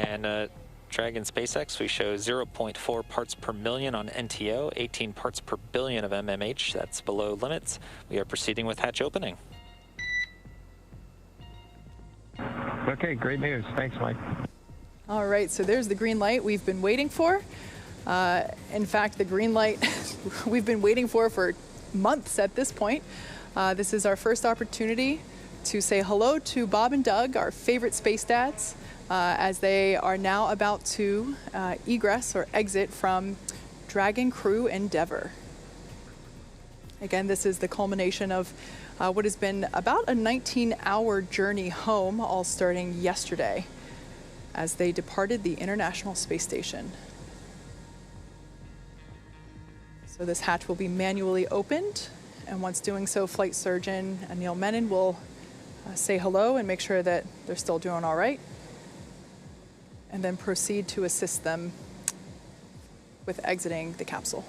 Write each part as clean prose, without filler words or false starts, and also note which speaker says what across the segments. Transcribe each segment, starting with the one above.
Speaker 1: And Dragon SpaceX, we show 0.4 parts per million on NTO, 18 parts per billion of MMH. That's below limits. We are proceeding with hatch opening.
Speaker 2: Okay, great news. Thanks, Mike.
Speaker 3: All right, so there's the green light we've been waiting for. In fact, the green light we've been waiting for months at this point. This is our first opportunity to say hello to Bob and Doug, our favorite space dads, as they are now about to egress or exit from Dragon Crew Endeavour. Again, this is the culmination of what has been about a 19-hour journey home, all starting yesterday as they departed the International Space Station. So this hatch will be manually opened, and once doing so, Flight Surgeon Neil Menon will say hello and make sure that they're still doing all right, and then proceed to assist them with exiting the capsule.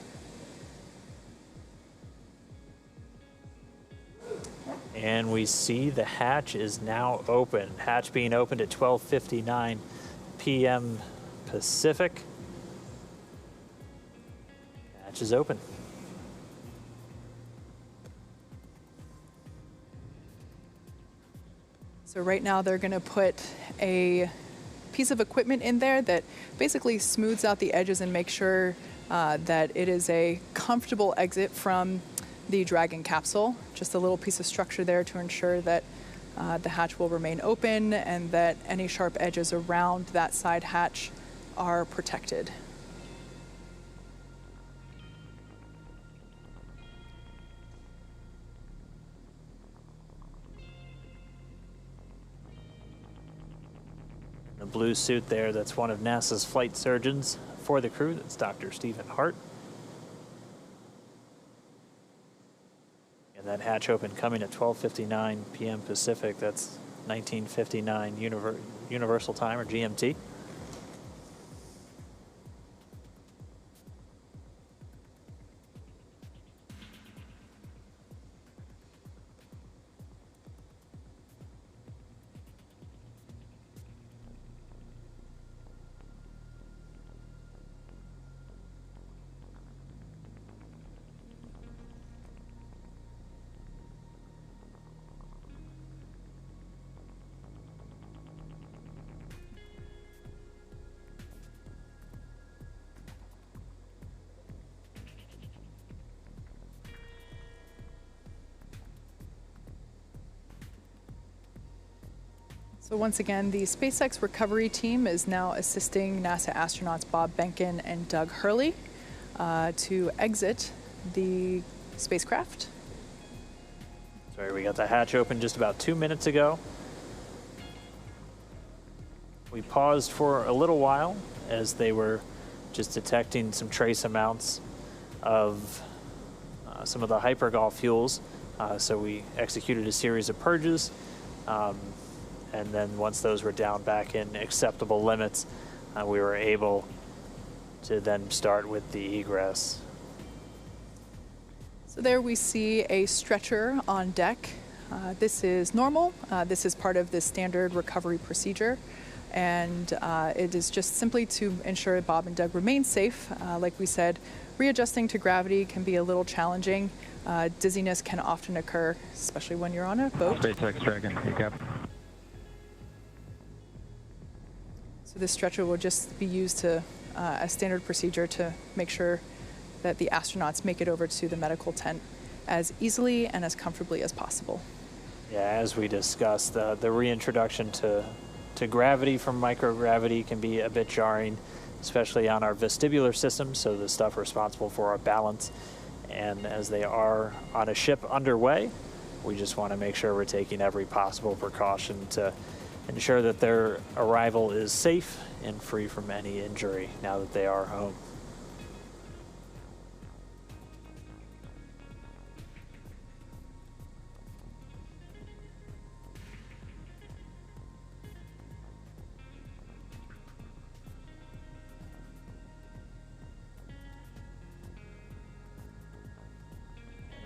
Speaker 4: And we see the hatch is now open. Hatch being opened at 12:59 p.m. Pacific. Hatch is open.
Speaker 3: So right now they're going to put a piece of equipment in there that basically smooths out the edges and makes sure that it is a comfortable exit from the Dragon capsule. Just a little piece of structure there to ensure that the hatch will remain open and that any sharp edges around that side hatch are protected.
Speaker 4: The blue suit there, that's one of NASA's flight surgeons for the crew. That's Dr. Stephen Hart. And that hatch open coming at 12:59 p.m. Pacific. That's 19:59 Universal Time, or GMT.
Speaker 3: So once again, the SpaceX recovery team is now assisting NASA astronauts Bob Behnken and Doug Hurley to exit the spacecraft.
Speaker 4: Sorry, we got the hatch open just about 2 minutes ago. We paused for a little while as they were just detecting some trace amounts of some of the hypergol fuels. So we executed a series of purges. And then once those were down back in acceptable limits, we were able to then start with the egress.
Speaker 3: So there we see a stretcher on deck. This is normal. This is part of the standard recovery procedure. And it is just simply to ensure Bob and Doug remain safe. Like we said, readjusting to gravity can be a little challenging. Dizziness can often occur, especially when you're on a boat.
Speaker 2: SpaceX Dragon, yep.
Speaker 3: So this stretcher will just be used to a standard procedure to make sure that the astronauts make it over to the medical tent as easily and as comfortably as possible.
Speaker 4: Yeah, as we discussed, the reintroduction to gravity from microgravity can be a bit jarring, especially on our vestibular system, so the stuff responsible for our balance. And as they are on a ship underway, we just want to make sure we're taking every possible precaution to ensure that their arrival is safe and free from any injury now that they are home.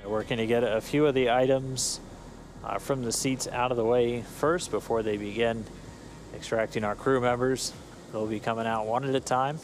Speaker 4: We're working to get a few of the items from the seats out of the way first before they begin extracting our crew members They'll be coming out one at a time.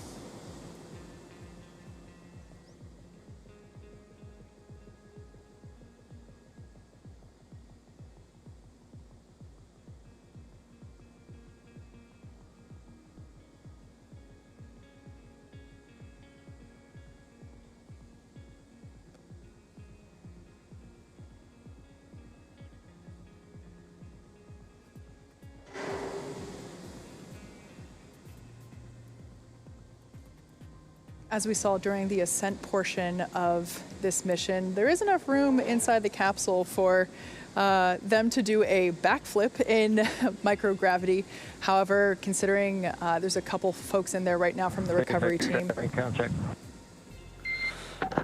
Speaker 3: As we saw during the ascent portion of this mission, there is enough room inside the capsule for them to do a backflip in microgravity. However, considering there's a couple folks in there right now from the recovery team.
Speaker 2: Count check.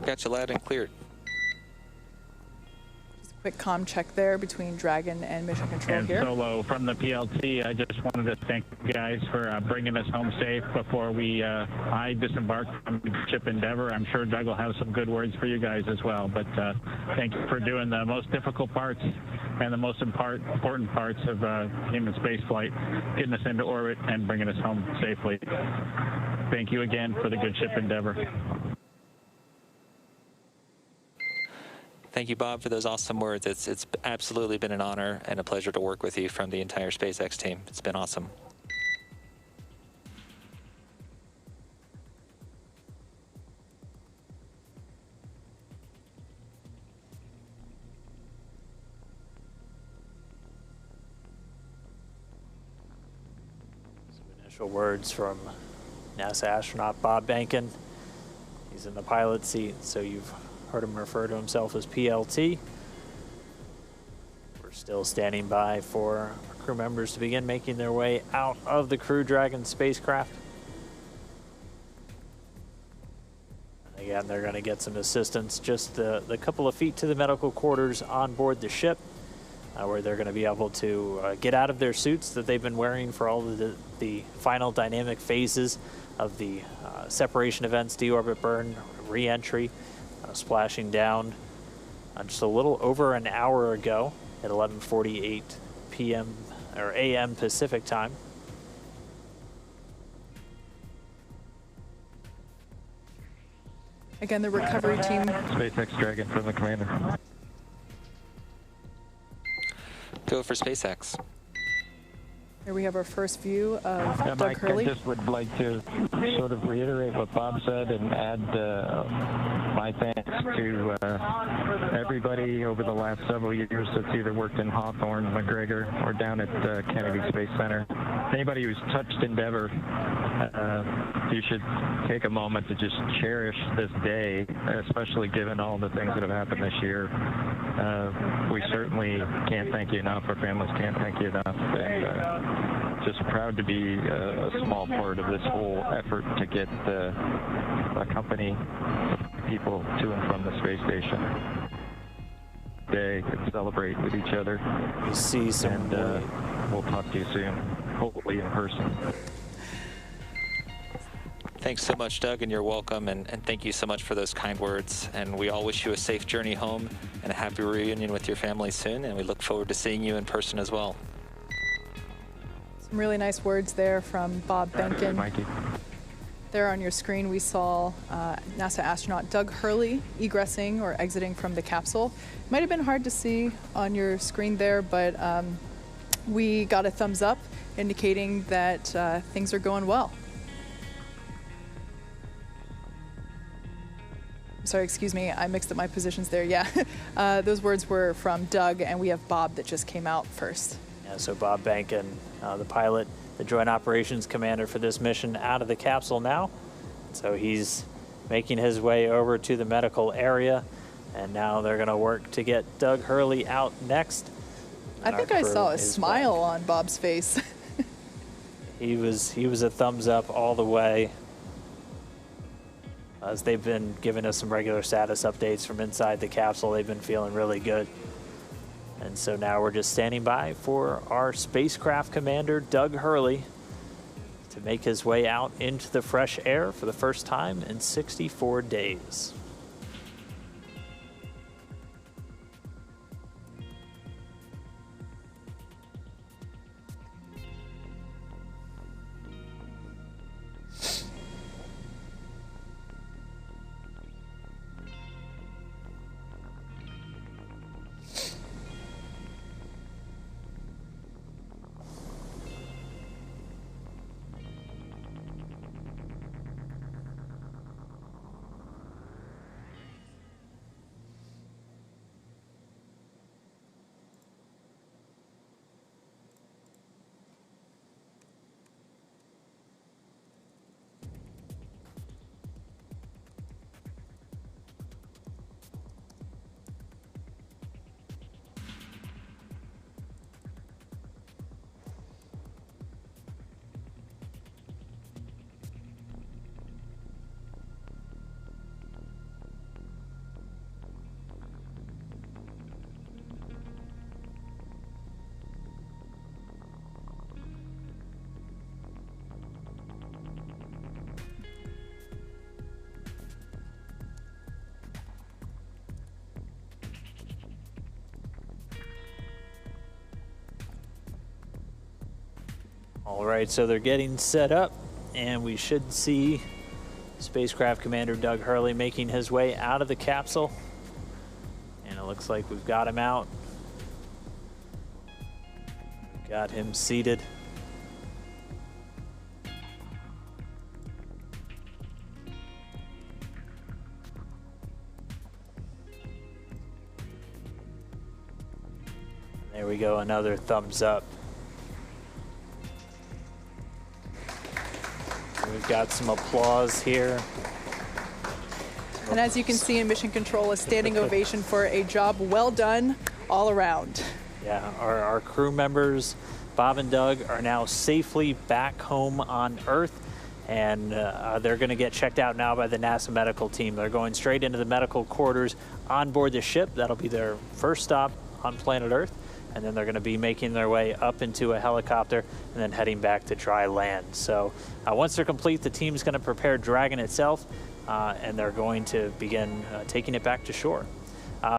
Speaker 1: Got you loud and cleared.
Speaker 3: Quick comm check there between Dragon and Mission Control
Speaker 5: And
Speaker 3: here.
Speaker 5: Solo from the PLT, I just wanted to thank you guys for bringing us home safe before I disembarked from ship Endeavour. I'm sure Doug will have some good words for you guys as well, but thank you for doing the most difficult parts and the most important parts of human spaceflight, getting us into orbit and bringing us home safely. Thank you again for the good ship Endeavour.
Speaker 1: Thank you, Bob, for those awesome words. It's absolutely been an honor and a pleasure to work with you from the entire SpaceX team. It's been awesome.
Speaker 4: Some initial words from NASA astronaut Bob Behnken. He's in the pilot seat, so you've heard him refer to himself as PLT. We're still standing by for our crew members to begin making their way out of the Crew Dragon spacecraft. And again, they're going to get some assistance just the couple of feet to the medical quarters on board the ship, where they're going to be able to get out of their suits that they've been wearing for all of the final dynamic phases of the separation events, deorbit burn, re-entry. Splashing down just a little over an hour ago at 11:48 p.m. or a.m. Pacific time.
Speaker 3: Again, the recovery team.
Speaker 2: SpaceX Dragon from the commander.
Speaker 1: Go for SpaceX.
Speaker 3: Here we have our first view of Doug
Speaker 2: Mike,
Speaker 3: Hurley.
Speaker 2: I just would like to sort of reiterate what Bob said and add my thanks to everybody over the last several years that's either worked in Hawthorne, McGregor, or down at Kennedy Space Center. Anybody who's touched Endeavour, you should take a moment to just cherish this day, especially given all the things that have happened this year. We certainly can't thank you enough. Our families can't thank you enough. And just proud to be a small part of this whole effort to get a company people to and from the space station. They can celebrate with each other.
Speaker 4: You see some,
Speaker 2: and we'll talk to you soon, hopefully in person.
Speaker 1: Thanks so much, Doug, and you're welcome, and thank you so much for those kind words. And we all wish you a safe journey home and a happy reunion with your family soon, and we look forward to seeing you in person as well.
Speaker 3: Some really nice words there from Bob Behnken.
Speaker 2: Mikey.
Speaker 3: There on your screen, we saw NASA astronaut Doug Hurley egressing or exiting from the capsule. It might have been hard to see on your screen there, but we got a thumbs up indicating that things are going well. Sorry, excuse me, I mixed up my positions there. Yeah, those words were from Doug, and we have Bob that just came out first.
Speaker 4: Yeah, so Bob Behnken, the pilot, the Joint Operations Commander for this mission, out of the capsule now. So he's making his way over to the medical area, and now they're going to work to get Doug Hurley out next.
Speaker 3: I think I saw a smile on Bob's face.
Speaker 4: He was a thumbs up all the way. As they've been giving us some regular status updates from inside the capsule, they've been feeling really good. And so now we're just standing by for our spacecraft commander, Doug Hurley, to make his way out into the fresh air for the first time in 64 days. All right, so they're getting set up, and we should see Spacecraft Commander Doug Hurley making his way out of the capsule. And it looks like we've got him out. We've got him seated. There we go, another thumbs up. We've got some applause here.
Speaker 3: And as you can see in Mission Control, a standing ovation for a job well done all around.
Speaker 4: Yeah, our crew members, Bob and Doug, are now safely back home on Earth, and they're going to get checked out now by the NASA medical team. They're going straight into the medical quarters on board the ship. That'll be their first stop on planet Earth. And then they're going to be making their way up into a helicopter and then heading back to dry land. So once they're complete, the team's going to prepare Dragon itself, and they're going to begin taking it back to shore.